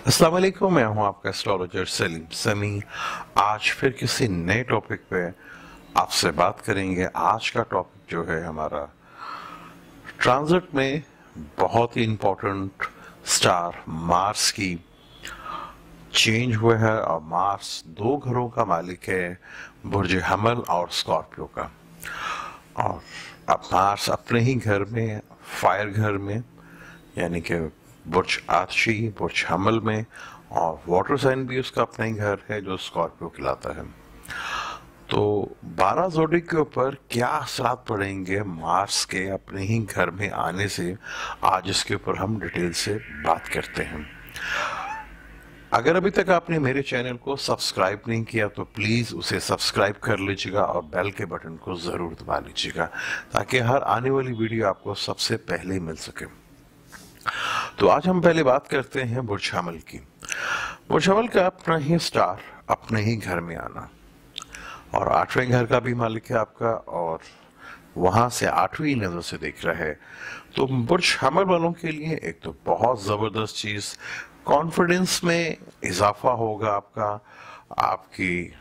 अस्सलाम वालेकुम, मैं हूं आपका एस्ट्रोलॉजर सलीम समी। आज फिर किसी नए टॉपिक पे आपसे बात करेंगे। आज का टॉपिक जो है हमारा ट्रांजिट में बहुत ही इंपॉर्टेंट स्टार मार्स की चेंज हुआ है और मार्स दो घरों का मालिक है, बुर्ज हमल और स्कॉर्पियो का। और अब मार्स अपने ही घर में, फायर घर में, यानी कि बुर्ज आथशी, बुर्ज हमल में, और वाटर साइन भी उसका अपना ही घर है जो स्कॉर्पियो कहलाता है। तो 12 जोड़ी के ऊपर क्या असरात पड़ेंगे मार्स के अपने ही घर में आने से, आज इसके ऊपर हम डिटेल से बात करते हैं। अगर अभी तक आपने मेरे चैनल को सब्सक्राइब नहीं किया तो प्लीज़ उसे सब्सक्राइब कर लीजिएगा और बेल के बटन को ज़रूर दबा लीजिएगा ताकि हर आने वाली वीडियो आपको सबसे पहले मिल सके। तो आज हम पहले बात करते हैं बुर्ज हमल की। बुर्ज हमल का अपना ही स्टार, अपने ही घर में आना, और 8वें घर का भी मालिक है आपका, और वहां से 8वीं नजर से देख रहा है। तो बुर्ज हमल वालों के लिए एक तो बहुत जबरदस्त चीज, कॉन्फिडेंस में इजाफा होगा आपका, आपकी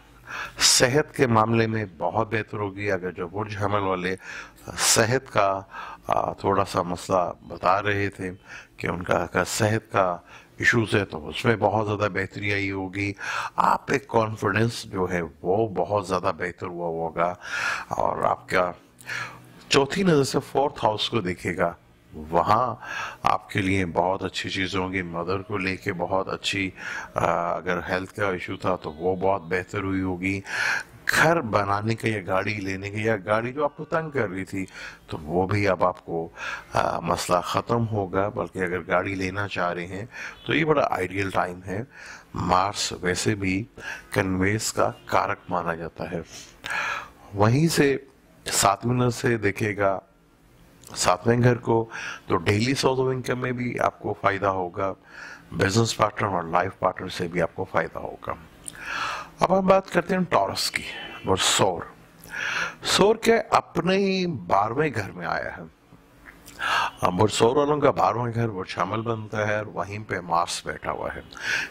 सेहत के मामले में बहुत बेहतर होगी। अगर जो बुर्ज हमल वाले सेहत का थोड़ा सा मसला बता रहे थे कि उनका सेहत का इश्यूज है, तो उसमें बहुत ज़्यादा बेहतरी आई होगी। आप एक कॉन्फिडेंस जो है वो बहुत ज़्यादा बेहतर हुआ होगा, और आपका चौथी नज़र से 4th हाउस को देखेगा, वहाँ आपके लिए बहुत अच्छी चीज़ें होंगी। मदर को लेके बहुत अच्छी, अगर हेल्थ का इशू था तो वो बहुत बेहतर हुई होगी। घर बनाने का या गाड़ी लेने का, या गाड़ी जो आपको तंग कर रही थी, तो वो भी अब आपको मसला ख़त्म होगा। बल्कि अगर गाड़ी लेना चाह रहे हैं तो ये बड़ा आइडियल टाइम है। मार्स वैसे भी कन्वेंस का कारक माना जाता है। वहीं से 7वीं नज़र से देखेगा 7वें घर को, तो डेली सोर्स ऑफ इनकम में भी आपको फायदा होगा, बिजनेस पार्टनर और लाइफ पार्टनर से भी आपको फायदा होगा। अब हम बात करते हैं टॉरस की। और सौर के अपने ही 12वें घर में आया है। बुर्ज सौर वालों का 12वां घर बुर्ज हमल बनता है, और वहीं पे मार्स बैठा हुआ है।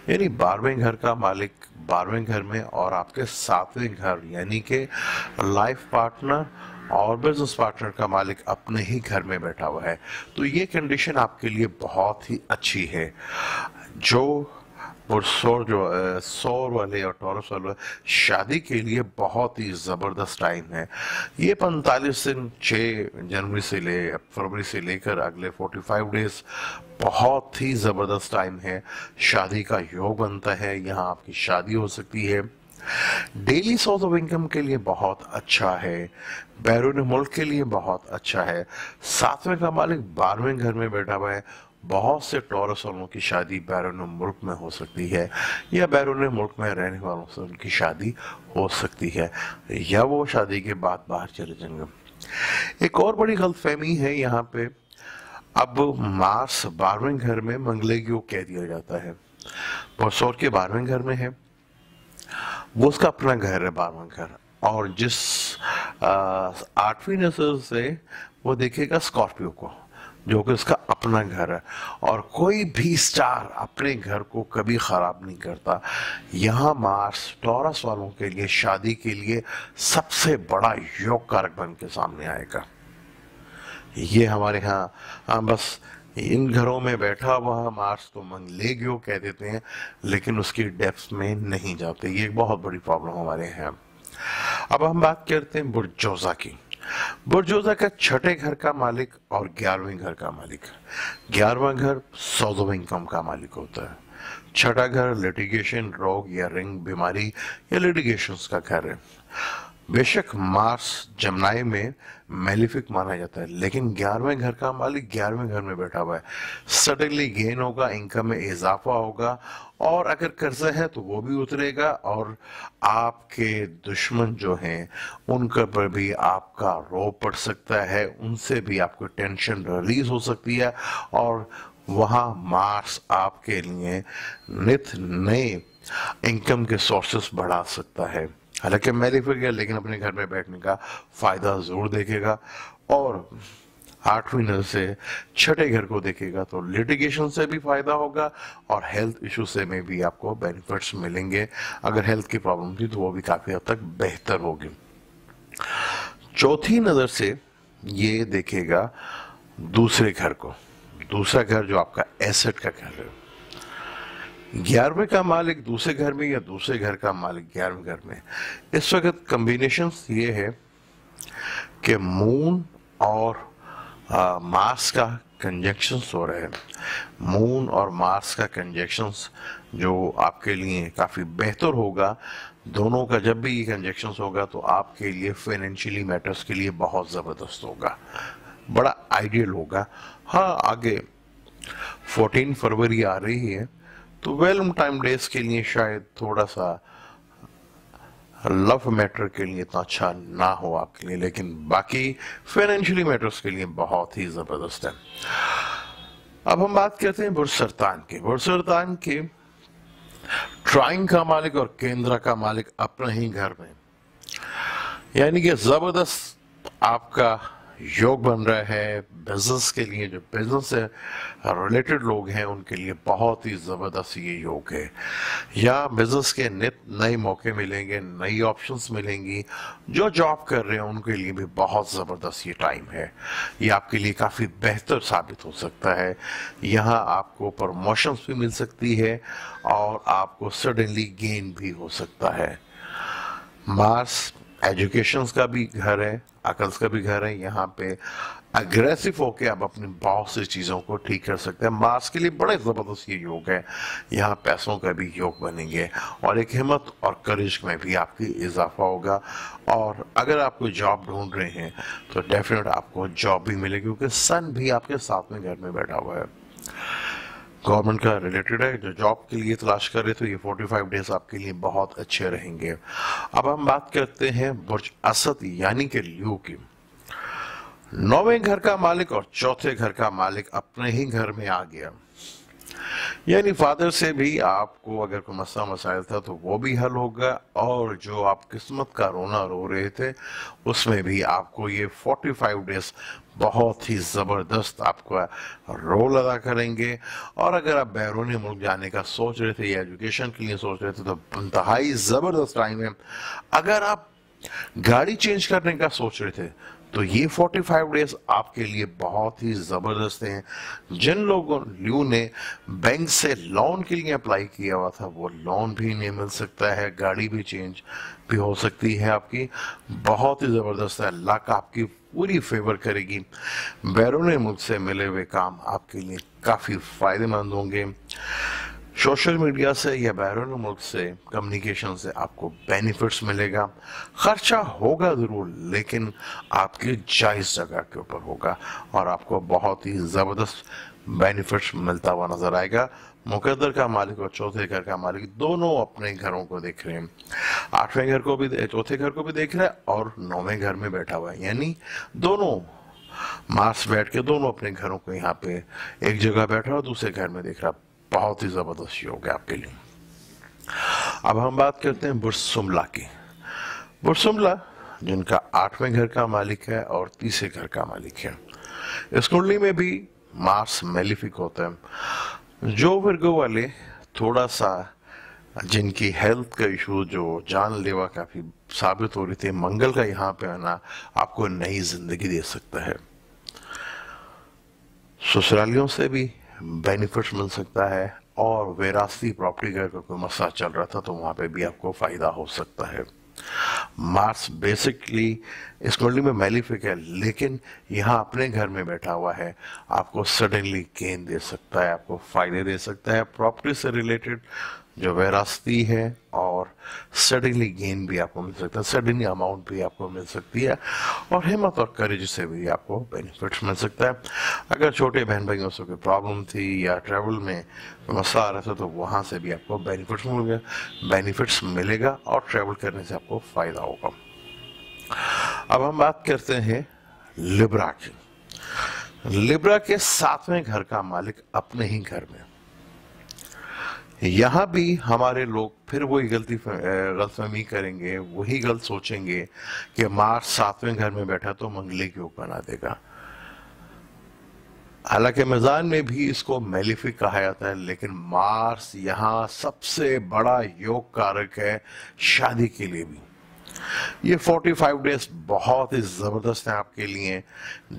यानी 12वें घर का मालिक 12वें घर में, और आपके 7वें घर यानी कि लाइफ पार्टनर और बिजनेस पार्टनर का मालिक अपने ही घर में बैठा हुआ है। तो ये कंडीशन आपके लिए बहुत ही अच्छी है। जो सौर वाले और टॉरस वाले शादी के लिए बहुत ही ज़बरदस्त टाइम है। ये 45 दिन 6 जनवरी से फरवरी से लेकर अगले 45 डेज बहुत ही ज़बरदस्त टाइम है। शादी का योग बनता है, यहाँ आपकी शादी हो सकती है। डेली सोर्स ऑफ इनकम के लिए बहुत अच्छा है, बैरून मुल्क के लिए बहुत अच्छा है। 7वें का मालिक 12वें घर में बैठा हुआ है। बहुत से टॉरस वालों की शादी बैरून मुल्क में हो सकती है, या बैरून मुल्क में रहने वालों से उनकी शादी हो सकती है, या वो शादी के बाद बाहर चले जाएंगे। एक और बड़ी गलतफहमी है यहाँ पे, अब मार्स 12वें घर में मंगले योग कह दिया जाता है, और सौर के 12वें घर में है, वो उसका अपना घर है 12वां घर। और जिस 8वीं नजर से वो देखेगा स्कॉर्पियो को, जो कि उसका अपना घर है। और कोई भी स्टार अपने घर को कभी खराब नहीं करता। यहाँ मार्स टॉरस वालों के लिए शादी के लिए सबसे बड़ा योग कारक बन के सामने आएगा। ये हमारे यहाँ बस इन घरों में बैठा हुआ मार्स तो मंगलेग योग कह देते हैं, लेकिन उसकी डेप्थ में नहीं जाते। ये एक बहुत बड़ी प्रॉब्लम हमारे यहाँ। अब हम बात करते हैं बुर्जोजा की। बुर्जोजा का 6ठे घर का मालिक और 11वें घर का मालिक। 11वां घर सोर्स ऑफ इनकम का मालिक होता है। 6ठा घर लिटिगेशन, रोग या रिंग बीमारी या लिटिगेशंस का घर है। बेशक मार्स जमनाई में मेलिफिक माना जाता है, लेकिन 11वें घर का मालिक 11वें घर में बैठा हुआ है। सडनली गेन होगा, इनकम में इजाफा होगा, और अगर कर्जा है तो वो भी उतरेगा, और आपके दुश्मन जो हैं उनके पर भी आपका रोब पड़ सकता है, उनसे भी आपको टेंशन रिलीज हो सकती है, और वहाँ मार्स आपके लिए नित नए इनकम के सोर्सेस बढ़ा सकता है। हालांकि मेलिफिक है, लेकिन अपने घर में बैठने का फायदा जरूर देखेगा। और 8वीं नजर से छठे घर को देखेगा तो लिटिगेशन से भी फायदा होगा और हेल्थ इशू से में भी आपको बेनिफिट्स मिलेंगे। अगर हेल्थ की प्रॉब्लम थी तो वो भी काफी हद तक बेहतर होगी। चौथी नजर से ये देखेगा दूसरे घर को, दूसरा घर जो आपका एसेट का घर है। 11वें का मालिक दूसरे घर में या दूसरे घर का मालिक 11वें घर में। इस वक्त कॉम्बिनेशन ये है कि मून और मार्स का कंजक्शंस हो रहे हैं। मून और मार्स का कंजक्शंस जो आपके लिए काफ़ी बेहतर होगा। दोनों का जब भी ये कंजक्शंस होगा तो आपके लिए फाइनेंशियली मैटर्स के लिए बहुत ज़बरदस्त होगा, बड़ा आइडियल होगा। हाँ, आगे 14 फरवरी आ रही है तो वैलेंटाइन डेज के लिए शायद थोड़ा सा लव मैटर के लिए इतना अच्छा ना हो आपके लिए, लेकिन बाकी फाइनेंशियली मैटर्स के लिए बहुत ही जबरदस्त है। अब हम बात करते हैं बुरसरतान के। बुरसरतान के ट्राइन का मालिक और केंद्र का मालिक अपने ही घर में, यानी कि जबरदस्त आपका योग बन रहा है बिजनेस के लिए। जो बिजनेस से रिलेटेड लोग हैं उनके लिए बहुत ही ज़बरदस्त ये योग है। या बिजनेस के नित नए मौके मिलेंगे, नई ऑप्शंस मिलेंगी। जो जॉब कर रहे हैं उनके लिए भी बहुत ज़बरदस्त ये टाइम है। ये आपके लिए काफ़ी बेहतर साबित हो सकता है। यहाँ आपको प्रमोशंस भी मिल सकती है और आपको सडनली गेन भी हो सकता है। मार्स एजुकेशन का भी घर है, अकल्स का भी घर है। यहाँ पे अग्रेसिव होके आप अपनी बहुत सी चीज़ों को ठीक कर सकते हैं। मार्स के लिए बड़े ज़बरदस्त ये योग है। यहाँ पैसों का भी योग बनेंगे और एक हिम्मत और करेज में भी आपकी इजाफा होगा। और अगर आप कोई जॉब ढूंढ रहे हैं तो डेफिनेट आपको जॉब भी मिलेगी, क्योंकि सन भी आपके साथ में घर में बैठा हुआ है। गवर्नमेंट का रिलेटेड है। जो जॉब के लिए तलाश कर रहे तो ये 45 डेज आपके लिए बहुत अच्छे रहेंगे। अब हम बात करते हैं बुर्ज असद यानी कि लियो की। 9वें घर का मालिक और चौथे घर का मालिक अपने ही घर में आ गया, यानी फादर से भी आपको अगर कोई मसला मसाइल था तो वो भी हल होगा। और जो आप किस्मत का रोना रो रहे थे उसमें भी आपको ये 45 डेज बहुत ही ज़बरदस्त आपका रोल अदा करेंगे। और अगर आप बैरूनी मुल्क जाने का सोच रहे थे या एजुकेशन के लिए सोच रहे थे तो इंतहाई ज़बरदस्त टाइम है। अगर आप गाड़ी चेंज करने का सोच रहे थे तो ये 45 डेज आपके लिए बहुत ही ज़बरदस्त हैं। जिन लोगों ने बैंक से लोन के लिए अप्लाई किया हुआ था वो लोन भी नहीं मिल सकता है, गाड़ी भी चेंज भी हो सकती है आपकी। बहुत ही ज़बरदस्त है। लक आपकी पूरी फेवर करेगी। बैरून मुल्क से मिले हुए काम आपके लिए काफ़ी फ़ायदेमंद होंगे। सोशल मीडिया से या बैरून मुल्क से कम्युनिकेशन से आपको बेनिफिट्स मिलेगा। खर्चा होगा ज़रूर, लेकिन आपकी जायज़ जगह के ऊपर होगा और आपको बहुत ही ज़बरदस्त बेनिफिट्स मिलता हुआ नज़र आएगा। मुकद्दर का मालिक और चौथे घर का मालिक दोनों अपने घरों को देख रहे हैं। 8वें घर को भी, चौथे घर को भी देख रहा है और 9वें घर में बैठा हुआ है, यानी दोनों मार्स बैठ के दोनों अपने घरों को यहाँ पे एक जगह बैठा और दूसरे घर में देख रहा। बहुत ही ज़बरदस्त योग है आपके लिए। अब हम बात करते हैं बुरसुमला की। बुरसुमला जिनका 8वें घर का मालिक है और तीसरे घर का मालिक है। इस कुंडली में भी मार्स मेलिफिक होता है। जो वर्गो वाले थोड़ा सा जिनकी हेल्थ का इशू जो जानलेवा काफ़ी साबित हो रही थी, मंगल का यहाँ पे आना आपको नई जिंदगी दे सकता है। ससुरालियों से भी बेनिफिट्स मिल सकता है और विरासती प्रॉपर्टी का कोई मसला चल रहा था तो वहाँ पे भी आपको फ़ायदा हो सकता है। मार्स बेसिकली इस कुंडली में मेलिफिक है, लेकिन यहाँ अपने घर में बैठा हुआ है। आपको सडनली गेन दे सकता है, आपको फ़ायदे दे सकता है प्रॉपर्टी से रिलेटेड जो विरासती है, और सडनली गेन भी आपको मिल सकता है, सडनली अमाउंट भी आपको मिल सकती है और हिम्मत और करेज से भी आपको बेनिफिट्स मिल सकता है। अगर छोटे बहन भाइयों से कोई प्रॉब्लम थी या ट्रैवल में मसला आ रहा था तो वहाँ से भी आपको बेनिफिट्स मिलेगा और ट्रैवल करने से आपको फ़ायदा होगा। अब हम बात करते हैं लिब्रा की। लिब्रा के 7वें घर का मालिक अपने ही घर में। यहाँ भी हमारे लोग फिर वही गलतफहमी करेंगे, वही गलत सोचेंगे कि मार्स 7वें घर में बैठा तो मंगले योग बना देगा। हालांकि मीज़ान में भी इसको मेलिफिक कहा जाता है, लेकिन मार्स यहाँ सबसे बड़ा योग कारक है शादी के लिए भी। ये 45 डेज बहुत ही ज़बरदस्त है आपके लिए।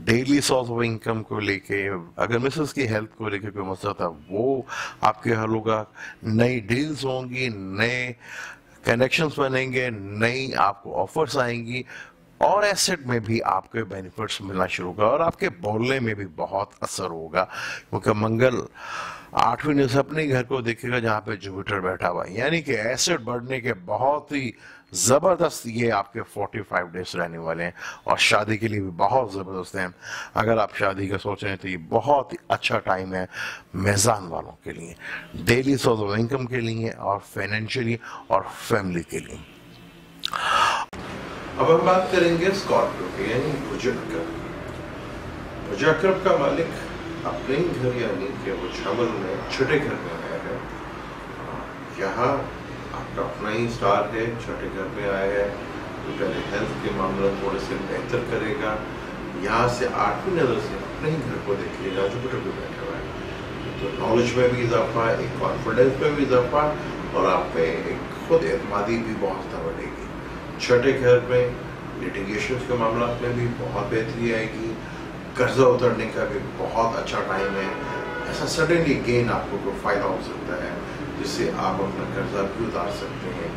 डेली सोर्स ऑफ इनकम को लेके, अगर मिसेस की हेल्थ को लेके कोई मसला था वो आपके हल होगा। नई डील्स होंगी, नए कनेक्शंस बनेंगे, नई आपको ऑफर्स आएंगी, और एसेट में भी आपके बेनिफिट्स मिलना शुरू होगा, और आपके बोलने में भी बहुत असर होगा, क्योंकि मंगल 8वीं से अपने घर को देखेगा जहां पे जुपिटर बैठा हुआ है। यानी कि एसेट बढ़ने के बहुत ही जबरदस्त ये आपके 45 डेज रहने वाले हैं, और शादी के लिए भी बहुत जबरदस्त हैं। अगर आप शादी का सोच रहे हैं तो ये बहुत ही अच्छा टाइम है मेज़ान वालों के लिए, डेली सोर्स ऑफ इनकम के लिए, और फाइनेंशियली और फैमिली के लिए। अब हम बात करेंगे स्कॉर्पियो की, यानी भुजक्र का मालिक अपने ही घर यानी कि वो छमल में छठे घर में आया है। यहाँ आपका अपना ही स्टार है, छठे घर में आया है, तो पहले हेल्थ के मामले थोड़े से बेहतर करेगा। यहाँ से 8वीं नजर से अपने ही घर को देखिएगा, जुपिटर पे बैठा हुआ है, तो नॉलेज में भी इजाफा, एक कॉन्फिडेंस में भी इजाफा, और आप में एक खुद एतमादी भी बहुत ज़्यादा बढ़ेगी। छठे घर में लिटिगेशन के मामला में भी बहुत बेहतरी आएगी। कर्जा उतरने का भी बहुत अच्छा टाइम है। ऐसा सडनली गेन आपको कोई फायदा हो सकता है जिससे आप अपना कर्जा भी उतार सकते हैं।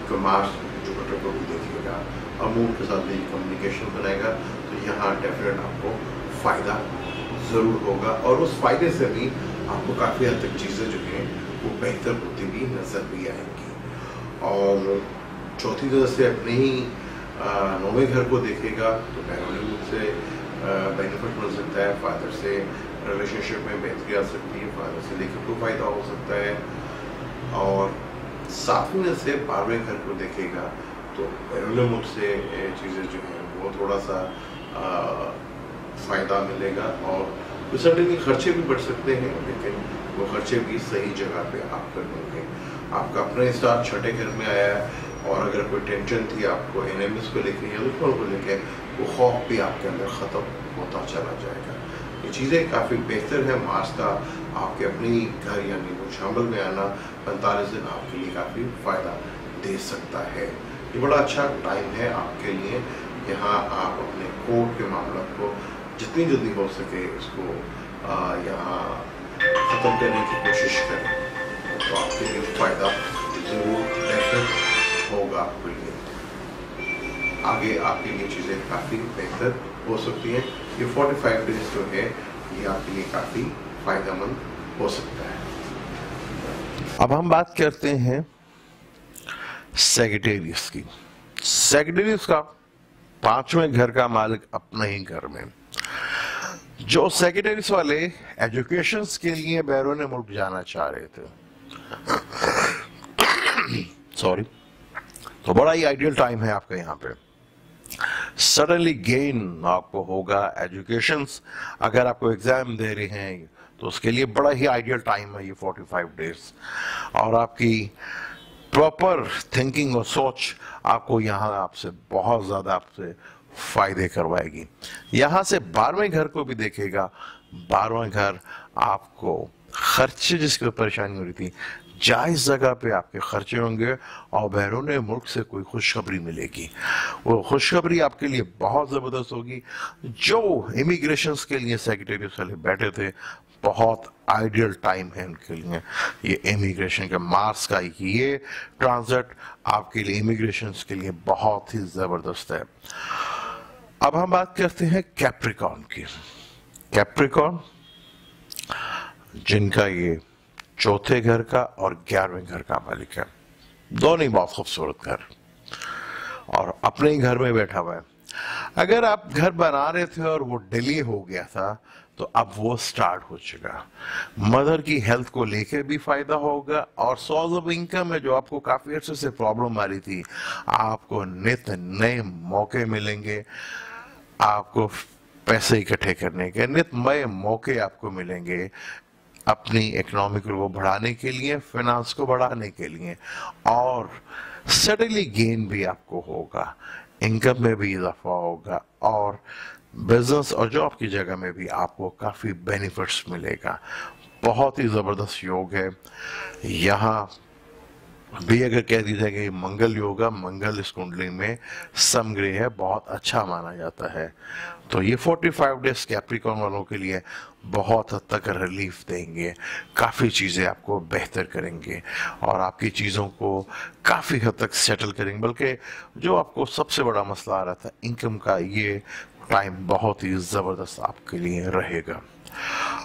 तो मार्स जुपिटर को भी देखिएगा और मून के साथ भी कम्युनिकेशन बनाएगा, तो यहाँ डेफिनेट आपको फायदा ज़रूर होगा, और उस फायदे से भी आपको काफ़ी हद तक चीज़ें जो हैं वो बेहतर होती भी नजर भी आएंगी। और चौथी तरह से अपने ही 9वें घर को देखेगा, तो फैमिली से बेनिफिट मिल सकता है, फादर से रिलेशनशिप में बेहतरी आ सकती है, फादर से लेकर को फायदा हो सकता है। और 7वें से 12वें घर को देखेगा, तो पेरोल से चीज़ें जो हैं वो थोड़ा सा फायदा मिलेगा, और सर्टेनली खर्चे भी बढ़ सकते हैं, लेकिन वो खर्चे भी सही जगह पे आप कर लेंगे। आपका अपना स्टार छठे घर में आया है, और अगर कोई टेंशन थी आपको एनिमीज को लेकर या दुश्मन को लेकर, वो खौफ भी आपके अंदर ख़त्म होता चला जाएगा। ये चीज़ें काफ़ी बेहतर है। मार्स का आपके अपने ही घर यानी वो शामिल में आना 45 दिन आपके लिए काफ़ी फ़ायदा दे सकता है। ये बड़ा अच्छा टाइम है आपके लिए। यहाँ आप अपने कोर्ट के मामला को जितनी जल्दी हो सके इसको यहाँ ख़त्म करने की कोशिश करें, तो आपके लिए फ़ायदा ज़रूर बेहतर होगा। आपके लिए आगे आपके लिए चीज़ें काफ़ी बेहतर हो सकती हैं। ये 45 डेज जो है ये आपके लिए काफ़ी फायदेमंद हो सकता है। अब हम बात करते हैं सेजिटेरियस की। सेजिटेरियस का 5वें घर का मालिक अपने ही घर में। जो सेजिटेरियस वाले एजुकेशन के लिए बैरून मुल्क जाना चाह रहे थे, सॉरी, तो बड़ा ही आइडियल टाइम है आपका यहाँ पे। सडनली गेन आपको होगा एजुकेशंस। अगर आपको एग्जाम दे रहे हैं तो उसके लिए बड़ा ही आइडियल टाइम है ये 45 डेज, और आपकी प्रॉपर थिंकिंग और सोच आपको यहाँ आपसे बहुत ज़्यादा आपसे फायदे करवाएगी। यहाँ से 12वें घर को भी देखेगा। 12वां घर आपको खर्चे जिसकी परेशानी हो रही थी, जायज़ जगह पे आपके खर्चे होंगे, और बैरून मुल्क से कोई खुशखबरी मिलेगी। वो खुशखबरी आपके लिए बहुत ज़बरदस्त होगी। जो इमिग्रेशन के लिए सेक्रेटरी वाले बैठे थे, बहुत आइडियल टाइम है उनके लिए ये इमिग्रेशन का। मार्स का ये ट्रांजिट आपके लिए इमिग्रेशन के लिए बहुत ही ज़बरदस्त है। अब हम बात करते हैं कैप्रिकॉर्न की। कैप्रिकॉर्न जिनका ये चौथे घर का और 11वें घर का मालिक है, दोनों ही बहुत खूबसूरत घर, और अपने ही घर में बैठा हुआ है। अगर आप घर बना रहे थे और वो डिले हो गया था, तो अब वो स्टार्ट हो चुका। मदर की हेल्थ को लेकर भी फायदा होगा, और सोर्स ऑफ इनकम है जो आपको काफी अर्से से प्रॉब्लम आ रही थी, आपको नित नए मौके मिलेंगे। आपको पैसे इकट्ठे करने के नित नए मौके आपको मिलेंगे, अपनी इकोनॉमिक को बढ़ाने के लिए, फाइनेंस को बढ़ाने के लिए, और सडनली गेन भी आपको होगा, इनकम में भी इजाफा होगा, और बिजनेस और जॉब की जगह में भी आपको काफी बेनिफिट्स मिलेगा। बहुत ही जबरदस्त योग है। यहाँ भी अगर कह दीजिए कि मंगल योग, मंगल इस कुंडली में समग्रह है, बहुत अच्छा माना जाता है। तो ये 45 डेज कैप्रिकॉर्न वालों के लिए बहुत हद तक रिलीफ देंगे, काफ़ी चीज़ें आपको बेहतर करेंगे और आपकी चीज़ों को काफ़ी हद तक सेटल करेंगे। बल्कि जो आपको सबसे बड़ा मसला आ रहा था इनकम का, ये टाइम बहुत ही ज़बरदस्त आपके लिए रहेगा।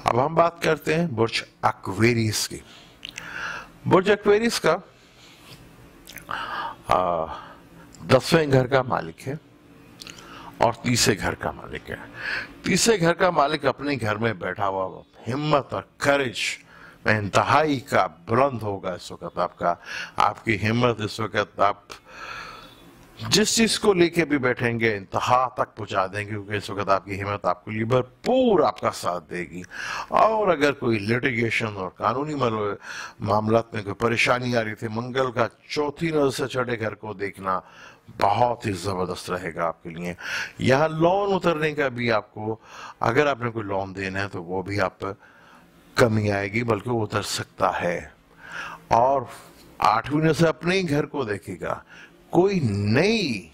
अब हम बात करते हैं बुर्ज एक्वेरियस की। बुर्ज एक्वेरियस का 10वें घर का मालिक है और 30वें घर का मालिक है। 30वें घर का मालिक अपने घर में बैठा हुआ हिम्मत और करेज में इंतहाई का बुलंद होगा इस वक्त। आपकी हिम्मत इस वक्त, आप जिस चीज को लेके भी बैठेंगे इंतहा तक पहुंचा देंगे, क्योंकि इस वक्त आपकी हिम्मत आपको लिए भरपूर आपका साथ देगी। और अगर कोई लिटिगेशन और कानूनी मामला में कोई परेशानी आ रही थी, मंगल का चौथी नजर से छठे घर को देखना बहुत ही जबरदस्त रहेगा आपके लिए। यहाँ लोन उतरने का भी आपको, अगर आपने कोई लोन देना है तो वो भी आप कमी आएगी, बल्कि वो उतर सकता है। और 8वीं नजर से अपने ही घर को देखेगा, कोई नई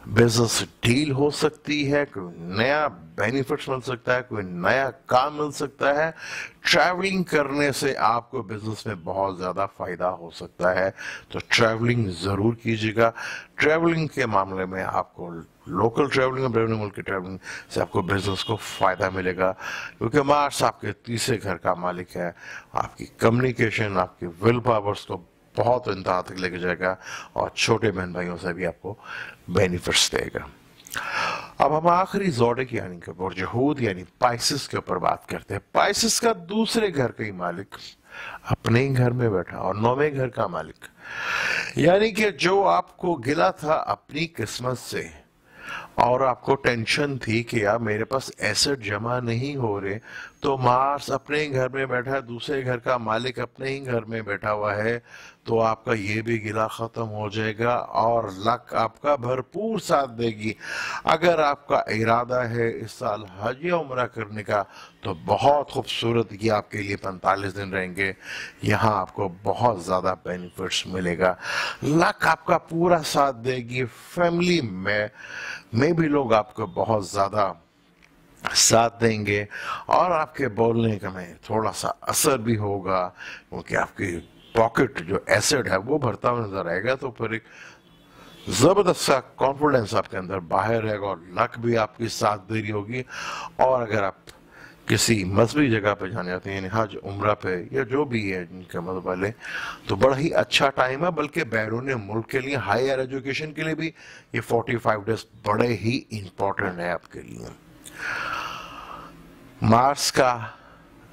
बिजनेस डील हो सकती है, कोई नया बेनिफिट्स मिल सकता है, कोई नया काम मिल सकता है। ट्रैवलिंग करने से आपको बिजनेस में बहुत ज़्यादा फायदा हो सकता है, तो ट्रैवलिंग ज़रूर कीजिएगा। ट्रैवलिंग के मामले में आपको लोकल ट्रैवलिंग और बैरून मुल्क की ट्रैवलिंग से आपको बिजनेस को फायदा मिलेगा, क्योंकि मार्स आपके 30वें घर का मालिक है। आपकी कम्युनिकेशन, आपकी विल पावर्स को बहुत इंतहा तक लेके जाएगा और छोटे बहन भाइयों से भी आपको बेनिफिट्स देगा। अब हम आखिरी ज़ोडिक यानी कि बुर्ज हूत यानी पाइसेस के ऊपर बात करते हैं। पाइसेस का दूसरे घर का ही मालिक अपने ही घर में बैठा और 9वें घर का मालिक, यानी कि जो आपको गिला था अपनी किस्मत से और आपको टेंशन थी कि यार मेरे पास एसेट जमा नहीं हो रहे, तो मार्स अपने ही घर में बैठा है, दूसरे घर का मालिक अपने ही घर में बैठा हुआ है, तो आपका ये भी गिला खत्म हो जाएगा और लक आपका भरपूर साथ देगी। अगर आपका इरादा है इस साल हज या उम्रा करने का, तो बहुत खूबसूरत ये आपके लिए 45 दिन रहेंगे। यहाँ आपको बहुत ज़्यादा बेनिफिट्स मिलेगा, लक आपका पूरा साथ देगी। फैमिली में भी लोग आपको बहुत ज़्यादा साथ देंगे और आपके बोलने का में थोड़ा सा असर भी होगा, क्योंकि आपकी पॉकेट जो एसेट है वो भरता हुआ नजर आएगा। तो फिर एक जबरदस्त सा कॉन्फिडेंस आपके अंदर बाहर रहेगा और लक भी आपकी साथ दे रही होगी। और अगर आप किसी मजहबी जगह पे जाने जाते हैं, यानी हज उम्रा पे या जो भी है जिनके मजहब वाले, तो बड़ा ही अच्छा टाइम है। बल्कि बैरून मुल्क के लिए, हायर एजुकेशन के लिए भी ये 45 डेज बड़े ही इंपॉर्टेंट है आपके लिए। मार्स का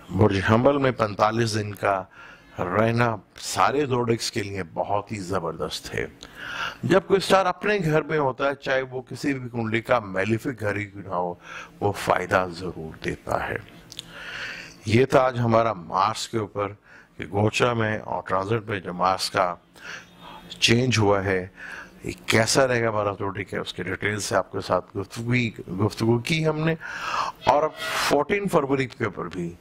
बुर्ज हम्बल में 45 दिन का रहना सारे ज़ोडिक्स के लिए बहुत ही ज़बरदस्त है। जब कोई स्टार अपने घर में होता है, चाहे वो किसी भी कुंडली का मेलिफिक घर ही क्यों ना हो, वो फायदा ज़रूर देता है। ये था आज हमारा मार्स के ऊपर कि गोचर में और ट्रांजिट में जो मार्स का चेंज हुआ है, ये कैसा रहेगा हमारा ज़ोडिक है, उसके डिटेल्स से आपके साथ गुफ्तगू की हमने। और अब 14 फरवरी के ऊपर भी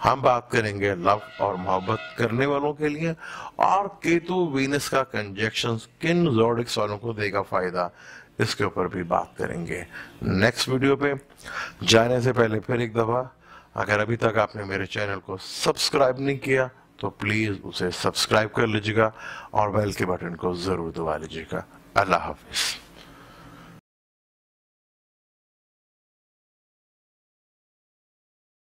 हम बात करेंगे लव और मोहब्बत करने वालों के लिए, और केतु वीनस का कंजक्शन किन ज़ोडिक्स वालों को देगा फायदा, इसके ऊपर भी बात करेंगे नेक्स्ट वीडियो पे। जाने से पहले फिर एक दफ़ा, अगर अभी तक आपने मेरे चैनल को सब्सक्राइब नहीं किया तो प्लीज़ उसे सब्सक्राइब कर लीजिएगा और बेल के बटन को ज़रूर दबा लीजिएगा। अल्लाह हाफिज़।